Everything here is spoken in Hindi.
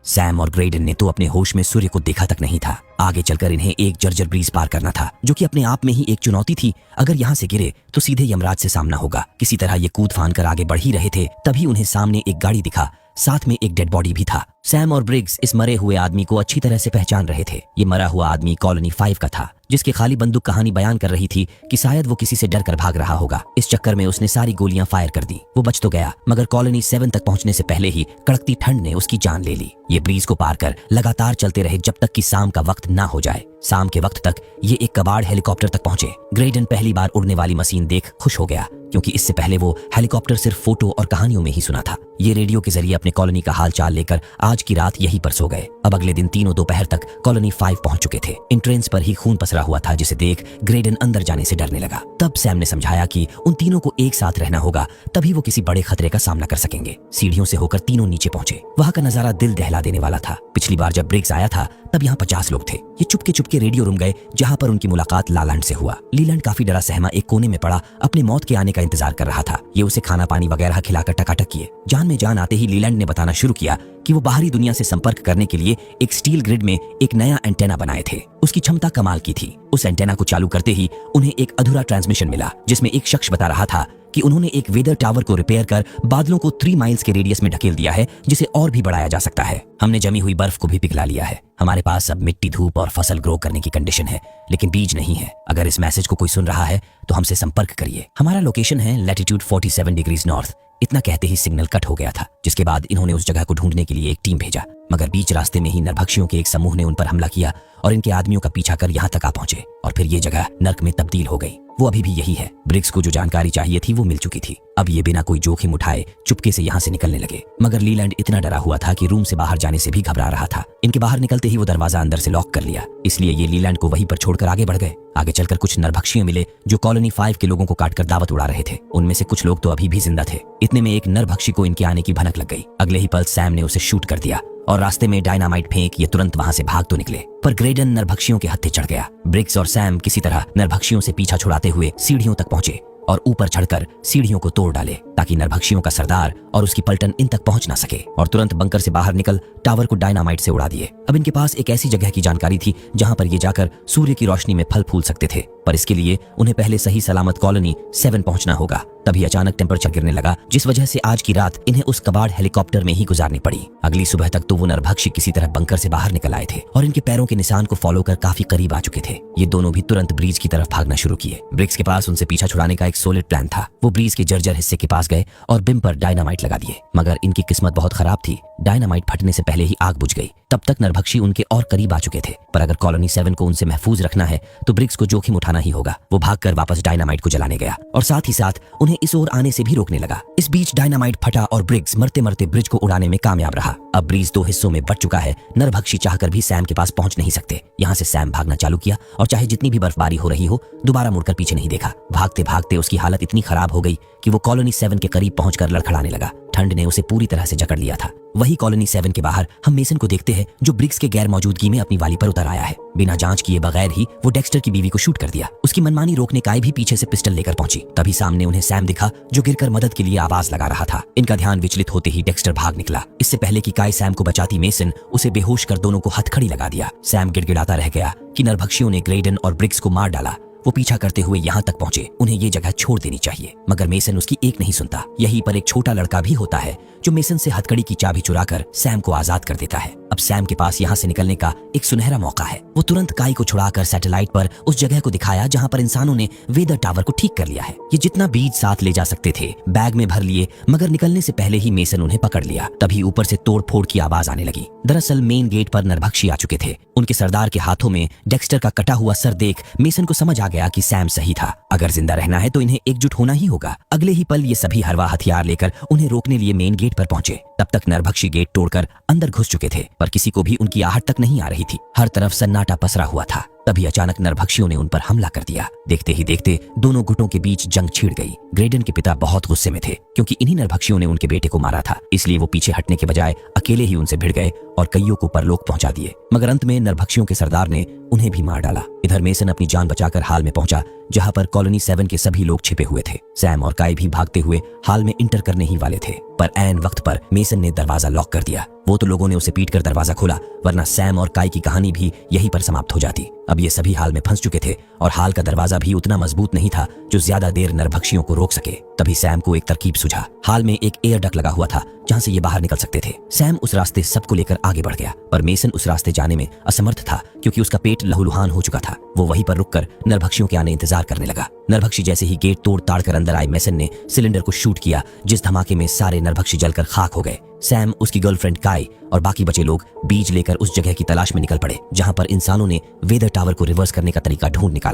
सैम और ग्रेडन ने तो अपने होश में सूर्य को देखा तक नहीं था। आगे चलकर इन्हें एक जर्जर ब्रीज पार करना था, जो कि अपने आप में ही एक चुनौती थी। अगर यहाँ से गिरे तो सीधे यमराज से सामना होगा। किसी तरह ये कूद फान कर आगे बढ़ ही रहे थे, तभी उन्हें सामने एक गाड़ी दिखा, साथ में एक डेड बॉडी भी था। सैम और ब्रिग्स इस मरे हुए आदमी को अच्छी तरह से पहचान रहे थे। ये मरा हुआ आदमी कॉलोनी 5 का था, जिसकी खाली बंदूक कहानी बयान कर रही थी कि शायद वो किसी से डर कर भाग रहा होगा। इस चक्कर में उसने सारी गोलियां फायर कर दी। वो बच तो गया, मगर कॉलोनी 7 तक पहुंचने से पहले ही कड़कती ठंड ने उसकी जान ले ली। ये ब्रीज को पार कर लगातार चलते रहे जब तक कि शाम का वक्त ना हो जाए। शाम के वक्त तक ये एक कबाड़ हेलीकॉप्टर तक पहुंचे। ग्रेडन पहली बार उड़ने वाली मशीन देख खुश हो गया, क्योंकि इससे पहले वो हेलीकॉप्टर सिर्फ फोटो और कहानियों में ही सुना था। ये रेडियो के जरिए अपने कॉलोनी का हाल चाल लेकर आज की रात यहीं पर सो गए। अब अगले दिन तीनों दोपहर तक कॉलोनी 5 पहुंच चुके थे। एंट्रेंस पर ही खून पसरा हुआ था, जिसे देख ग्रेडन अंदर जाने से डरने लगा। तब सैम ने समझाया कि उन तीनों को एक साथ रहना होगा, तभी वो किसी बड़े खतरे का सामना कर सकेंगे। सीढ़ियों से होकर तीनों नीचे पहुंचे। वहां का नजारा दिल दहला देने वाला था। पिछली बार जब ब्रिग्स आया था तब यहाँ 50 लोग थे। ये चुपके चुपके रेडियो रूम गए, जहाँ पर उनकी मुलाकात लालैंड से हुआ। लीलैंड काफी डरा सहमा एक कोने में पड़ा अपने मौत के आने का इंतजार कर रहा था। ये उसे खाना पानी वगैरह खिलाकर टकाटक किए। जान में जान आते ही लीलैंड ने बताना शुरू किया कि वो बाहरी दुनिया से संपर्क करने के लिए एक स्टील ग्रिड में एक नया एंटेना बनाए थे। उसकी क्षमता कमाल की थी। उस एंटेना को चालू करते ही उन्हें एक अधूरा ट्रांसमिशन मिला, जिसमें एक शख्स बता रहा था कि उन्होंने एक वेदर टावर को रिपेयर कर बादलों को 3 माइल्स के रेडियस में ढकेल दिया है, जिसे और भी बढ़ाया जा सकता है। हमने जमी हुई बर्फ को भी पिघला लिया है। हमारे पास अब मिट्टी, धूप और फसल ग्रो करने की कंडीशन है, लेकिन बीज नहीं है। अगर इस मैसेज को कोई सुन रहा है तो हमसे संपर्क करिए। हमारा लोकेशन है लैटिट्यूड 47 डिग्रीज नॉर्थ। इतना कहते ही सिग्नल कट हो गया था, जिसके बाद इन्होंने उस जगह को ढूंढने के लिए एक टीम भेजा। मगर बीच रास्ते में ही नरभक्षियों के एक समूह ने उन पर हमला किया और इनके आदमियों का पीछा कर यहाँ तक आ पहुंचे। और फिर ये जगह नर्क में तब्दील हो गई। वो अभी भी यही है। ब्रिग्स को जो जानकारी चाहिए थी वो मिल चुकी थी। अब ये बिना कोई जोखिम उठाए चुपके से यहाँ से निकलने लगे। मगर लीलैंड इतना डरा हुआ था कि रूम से बाहर जाने से भी घबरा रहा था। इनके बाहर निकलते ही वो दरवाजा अंदर से लॉक कर लिया। इसलिए ये लीलैंड को वहीं पर छोड़कर आगे बढ़ गए। आगे चलकर कुछ नरभक्षियों मिले जो कॉलोनी 5 के लोगों को काटकर दावत उड़ा रहे थे। उनमें से कुछ लोग तो अभी भी जिंदा थे। इतने में एक नरभक्षी को इनके आने की भनक लग गई। अगले ही पल सैम ने उसे शूट कर दिया और रास्ते में डायनामाइट फेंक ये तुरंत वहां से भाग तो निकले, पर ग्रेडन नरभक्षियों के हत्थे चढ़ गया। ब्रिग्स और सैम किसी तरह नरभक्षियों से पीछा छुड़ाते हुए सीढ़ियों तक पहुंचे और ऊपर चढ़कर सीढ़ियों को तोड़ डाले, ताकि नरभक्षियों का सरदार और उसकी पलटन इन तक पहुंच ना सके। और तुरंत बंकर से बाहर निकल टावर को डायनामाइट से उड़ा दिए। अब इनके पास एक ऐसी जगह की जानकारी थी जहां पर ये जाकर सूर्य की रोशनी में फल फूल सकते थे, पर इसके लिए उन्हें पहले सही सलामत कॉलोनी 7 पहुंचना होगा। तभी अचानक टेम्परेचर गिरने लगा, जिस वजह से आज की रात इन्हें उस कबाड़ हेलीकॉप्टर में ही गुजारनी पड़ी। अगली सुबह तक तो वो नरभक्षी किसी तरह बंकर से बाहर निकल आए थे और इनके पैरों के निशान को फॉलो कर काफी करीब आ चुके थे। ये दोनों भी तुरंत ब्रीज की तरफ भागना शुरू किए। ब्रिग्स के पास उनसे पीछा छुड़ाने का एक सॉलिड प्लान था। वो ब्रीज के जर्जर हिस्से के पास गए और बिम पर डायनामाइट लगा दिए, मगर इनकी किस्मत बहुत खराब थी। डायनामाइट फटने से पहले ही आग बुझ गई। तब तक नरभक्षी उनके और करीब आ चुके थे, पर अगर कॉलोनी 7 को उनसे महफूज रखना है तो ब्रिग्स को जोखिम उठाना ही होगा। वो भागकर वापस डायनामाइट को जलाने गया और साथ ही साथ उन्हें इस ओर आने से भी रोकने लगा। इस बीच डायनामाइट फटा और ब्रिग्स मरते मरते ब्रिज को उड़ाने में कामयाब रहा। अब ब्रिज 2 हिस्सों में बट चुका है। नरभक्षी चाहकर भी सैम के पास पहुंच नहीं सकते। यहाँ से सैम भागना चालू किया और चाहे जितनी भी बर्फबारी हो रही हो, दोबारा मुड़कर पीछे नहीं देखा। भागते भागते उसकी हालत इतनी खराब हो गई कि वो कॉलोनी 7 के करीब पहुंचकर लड़खड़ाने लगा। ठंड ने उसे पूरी तरह से जकड़ लिया था। वही कॉलोनी 7 के बाहर हम मेसन को देखते हैं, जो ब्रिग्स के गैर मौजूदगी में अपनी वाली पर उतर आया है। बिना जांच किए बगैर ही वो डेक्स्टर की बीवी को शूट कर दिया। उसकी मनमानी रोकने काय भी पीछे से पिस्टल लेकर पहुंची। तभी सामने उन्हें सैम दिखा, जो गिरकर मदद के लिए आवाज लगा रहा था। इनका ध्यान विचलित होते ही डेक्स्टर भाग निकला। इससे पहले कि काय सैम को बचाती मेसन उसे बेहोश कर दोनों को हथकड़ी लगा दिया। सैम गिड़गिड़ाता रह गया कि नरभक्षियों ने ग्रेडन और ब्रिग्स को मार डाला। वो पीछा करते हुए यहाँ तक पहुंचे। उन्हें ये जगह छोड़ देनी चाहिए, मगर मेसन उसकी एक नहीं सुनता। यहीं पर एक छोटा लड़का भी होता है जो मेसन से हथकड़ी की चाबी चुराकर सैम को आजाद कर देता है। अब सैम के पास यहाँ से निकलने का एक सुनहरा मौका है। वो तुरंत काई को छुड़ाकर सैटेलाइट पर उस जगह को दिखाया जहाँ पर इंसानों ने वेदर टावर को ठीक कर लिया है। ये जितना बीज साथ ले जा सकते थे बैग में भर लिए, मगर निकलने से पहले ही मेसन उन्हें पकड़ लिया। तभी ऊपर से तोड़ फोड़ की आवाज आने लगी। दरअसल मेन गेट पर नरभक्षी आ चुके थे। उनके सरदार के हाथों में डेक्स्टर का कटा हुआ सर देख मेसन को समझ आ गया कि सैम सही था। अगर जिंदा रहना है तो इन्हें एकजुट होना ही होगा। अगले ही पल ये सभी हरवा हथियार लेकर उन्हें रोकने लिए मेन गेट पर पहुंचे। तब तक नरभक्षी गेट तोड़कर अंदर घुस चुके थे, पर किसी को भी उनकी आहट तक नहीं आ रही थी। हर तरफ सन्नाटा पसरा हुआ था। तभी अचानक नरभक्षियों ने उन पर हमला कर दिया। देखते ही देखते दोनों गुटों के बीच जंग छिड़ गई। ग्रेडन के पिता बहुत गुस्से में थे, क्योंकि इन्हीं नरभक्षियों ने उनके बेटे को मारा था। इसलिए वो पीछे हटने के बजाय अकेले ही उनसे भिड़ गए और कईयों को परलोक पहुंचा दिए। मगर अंत में नरभक्षियों के सरदार ने उन्हें भी मार डाला। इधर मेसन अपनी जान बचाकर हाल में पहुंचा, जहां पर कॉलोनी 7 के सभी लोग छिपे हुए थे। सैम और काई भी भागते हुए हाल में इंटर करने ही वाले थे, पर ऐन वक्त पर मेसन ने दरवाजा लॉक कर दिया। वो तो लोगों ने उसे पीट कर दरवाजा खोला, वरना सैम और काई की कहानी भी यहीं पर समाप्त हो जाती। अब ये सभी हाल में फंस चुके थे और हाल का दरवाजा भी उतना मजबूत नहीं था जो ज्यादा देर नरभक्षियों को रोक सके। तभी सैम को एक तरकीब सूझा। हाल में एक एयर डक्ट लगा हुआ था जहां से ये बाहर निकल सकते थे। सैम उस रास्ते सबको लेकर आगे बढ़ गया, पर मेसन उस रास्ते जाने में असमर्थ था क्योंकि उसका पेट लहूलुहान हो चुका था। वो वहीं पर रुककर नरभक्षियों के आने इंतजार करने लगा। नरभक्षी जैसे ही गेट तोड़ ताड़ कर अंदर आए, मेसन ने सिलेंडर को शूट किया, जिस धमाके में सारे नरभक्षी जलकर खाक हो गए। सैम, उसकी गर्लफ्रेंड काई और बाकी बचे लोग बीज लेकर उस जगह की तलाश में निकल पड़े जहां पर इंसानों ने वेदर टावर को रिवर्स करने का तरीका ढूंढ निकाला।